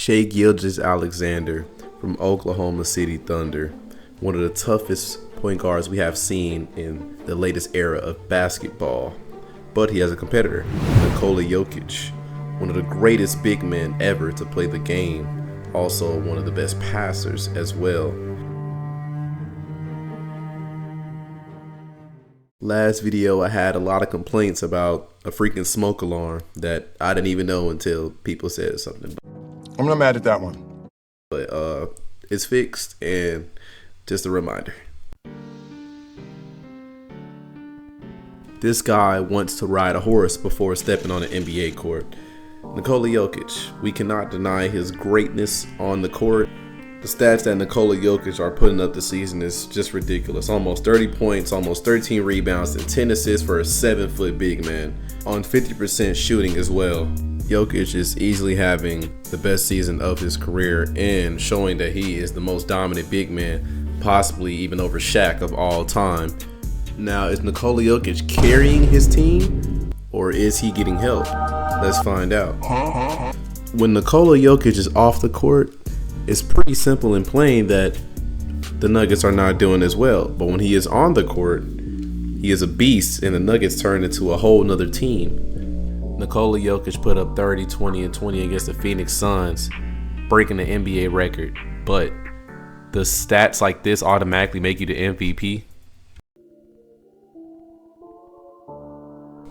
Shai Gilgeous-Alexander from Oklahoma City Thunder, one of the toughest point guards we have seen in the latest era of basketball. But he has a competitor, Nikola Jokić, one of the greatest big men ever to play the game, also one of the best passers as well. Last video I had a lot of complaints about a freaking smoke alarm that I didn't even know until people said something. I'm not mad at that one. But it's fixed, and just a reminder. This guy wants to ride a horse before stepping on an NBA court. Nikola Jokić, we cannot deny his greatness on the court. The stats that Nikola Jokić are putting up this season is just ridiculous. Almost 30 points, almost 13 rebounds, and 10 assists for a 7-foot big man on 50% shooting as well. Jokić is easily having the best season of his career and showing that he is the most dominant big man, possibly even over Shaq of all time. Now, is Nikola Jokić carrying his team, or is he getting help? Let's find out. When Nikola Jokić is off the court, it's pretty simple and plain that the Nuggets are not doing as well. But when he is on the court, he is a beast, and the Nuggets turn into a whole nother team. Nikola Jokić put up 30, 20, and 20 against the Phoenix Suns, breaking the NBA record. But does stats like this automatically make you the MVP?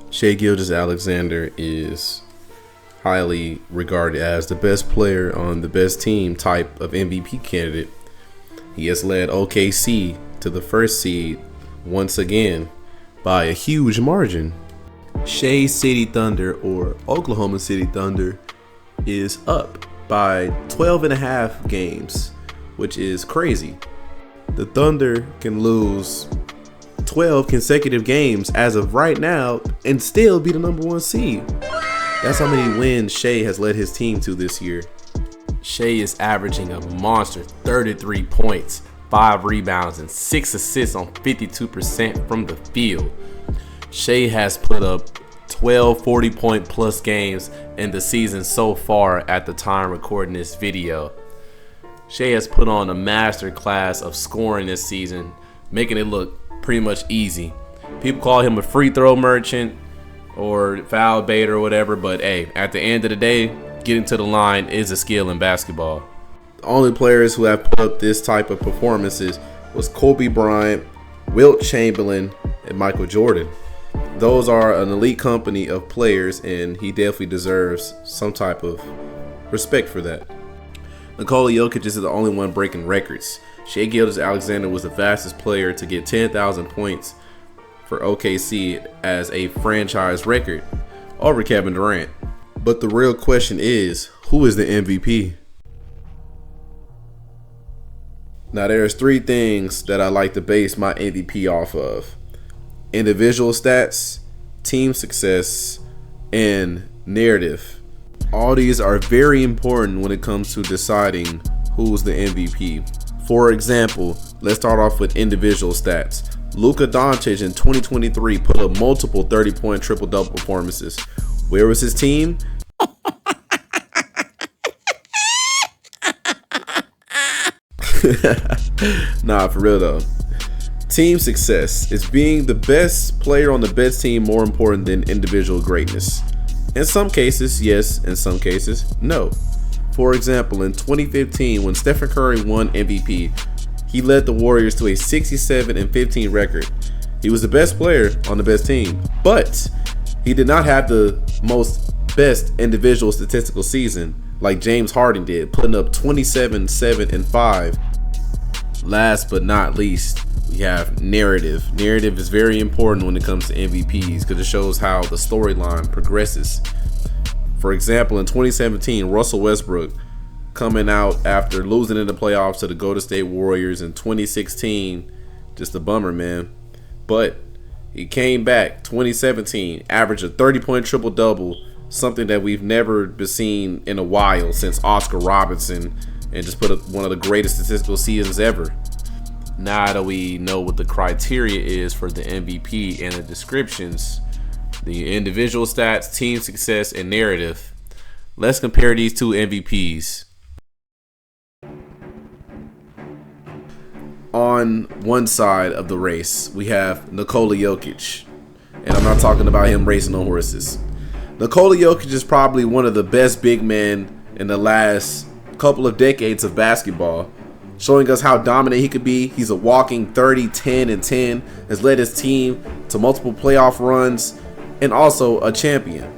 Shai Gilgeous-Alexander is highly regarded as the best player on the best team type of MVP candidate. He has led OKC to the first seed once again by a huge margin. Shai City Thunder, or Oklahoma City Thunder, is up by 12.5 games, which is crazy. The Thunder can lose 12 consecutive games as of right now and still be the #1 seed. That's how many wins Shai has led his team to this year. Shai is averaging a monster 33 points, 5 rebounds, and 6 assists on 52% from the field. Shai has put up 12 40-point plus games in the season so far at the time recording this video. Shai has put on a master class of scoring this season, making it look pretty much easy. People call him a free throw merchant or foul bait or whatever, but hey, at the end of the day, getting to the line is a skill in basketball. The only players who have put up this type of performances was Kobe Bryant, Wilt Chamberlain, and Michael Jordan. Those are an elite company of players, and he definitely deserves some type of respect for that. Nikola Jokić is the only one breaking records. Shai Gilgeous-Alexander was the fastest player to get 10,000 points for OKC as a franchise record over Kevin Durant. But the real question is, who is the MVP? Now, there's 3 things that I like to base my MVP off of: individual stats, team success, and narrative. All these are very important when it comes to deciding who's the MVP. For example, let's start off with individual stats. Luka Doncic in 2023 put up multiple 30-point triple-double performances. Where was his team? Nah, for real though. Team success is being the best player on the best team more important than individual greatness. In some cases, yes. In some cases, no. For example, in 2015, when Stephen Curry won MVP, he led the Warriors to a 67-15 record. He was the best player on the best team, but he did not have the best individual statistical season like James Harden did, putting up 27, 7, and 5. Last but not least, we have narrative. Narrative is very important when it comes to MVPs because it shows how the storyline progresses. For example, in 2017, Russell Westbrook, coming out after losing in the playoffs to the Golden State Warriors in 2016, just a bummer, man. But he came back 2017, averaged a 30-point triple-double, something that we've never been seen in a while since Oscar Robertson, and just put up one of the greatest statistical seasons ever. Now that we know what the criteria is for the MVP and the descriptions, the individual stats, team success, and narrative, let's compare these two MVPs. On one side of the race, we have Nikola Jokić. And I'm not talking about him racing on horses. Nikola Jokić is probably one of the best big men in the last couple of decades of basketball, showing us how dominant he could be. He's a walking 30, 10, and 10, has led his team to multiple playoff runs, and also a champion.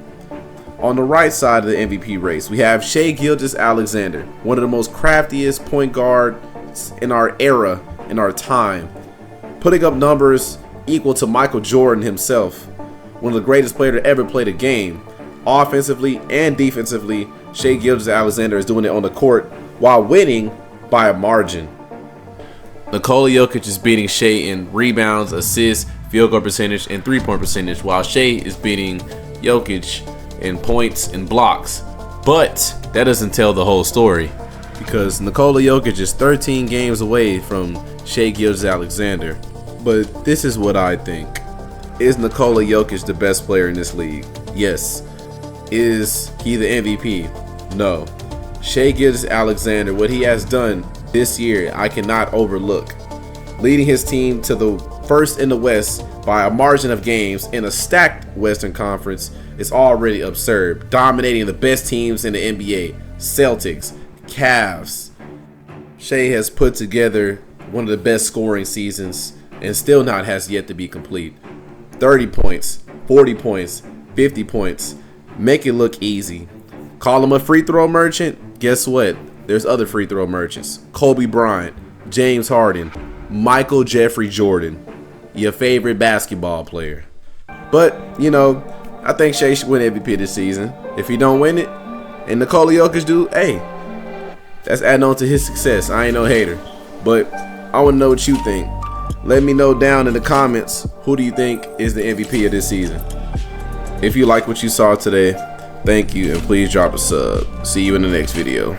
On the right side of the MVP race, we have Shai Gilgeous-Alexander, one of the most craftiest point guards in our era, in our time, putting up numbers equal to Michael Jordan himself, one of the greatest players to ever play the game. Offensively and defensively, Shai Gilgeous-Alexander is doing it on the court while winning by a margin. Nikola Jokić is beating Shai in rebounds, assists, field goal percentage, and three-point percentage, while Shai is beating Jokić in points and blocks. But that doesn't tell the whole story, because Nikola Jokić is 13 games away from Shai Gilgeous-Alexander. But this is what I think. Is Nikola Jokić the best player in this league? Yes. Is he the MVP? No. Shai Gilgeous-Alexander, what he has done this year, I cannot overlook. Leading his team to the first in the West by a margin of games in a stacked Western Conference is already absurd. Dominating the best teams in the NBA, Celtics, Cavs. Shai has put together one of the best scoring seasons and still not has yet to be complete. 30 points, 40 points, 50 points. Make it look easy. Call him a free throw merchant? Guess what? There's other free throw merchants. Kobe Bryant, James Harden, Michael Jeffrey Jordan, your favorite basketball player. But, you know, I think Shai should win MVP this season. If he don't win it, and Nikola Jokić do, hey, that's adding on to his success. I ain't no hater. But I want to know what you think. Let me know down in the comments, who do you think is the MVP of this season? If you like what you saw today, thank you, and please drop a sub. See you in the next video.